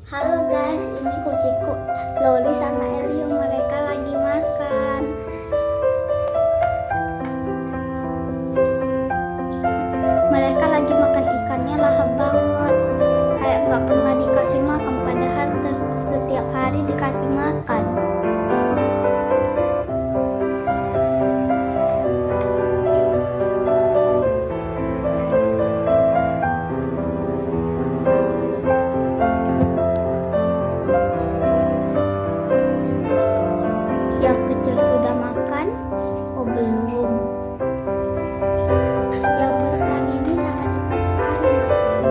Halo guys, ini kucingku Loli sama Elio, mereka lagi makan. Mereka lagi makan ikannya lahap banget. Kayak gak pernah dikasih makan, padahal setiap hari dikasih makan. Yang kecil sudah makan? Oh belum. Yang besar ini sangat cepat sekali makan.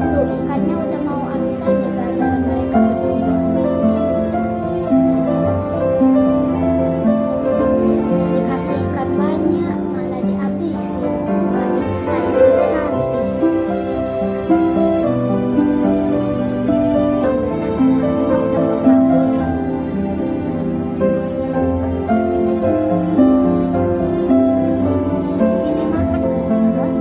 Tuh ikannya udah mau habis aja gara-gara mereka berdua. Dikasih ikan banyak malah dihabisin. Lagi sisain itu nanti. Yang besar sepertinya udah mau kabur. Ini makan teman-teman.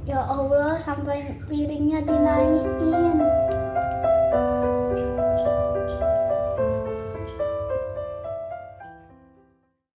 Ya Allah, sampai piringnya dinaikin.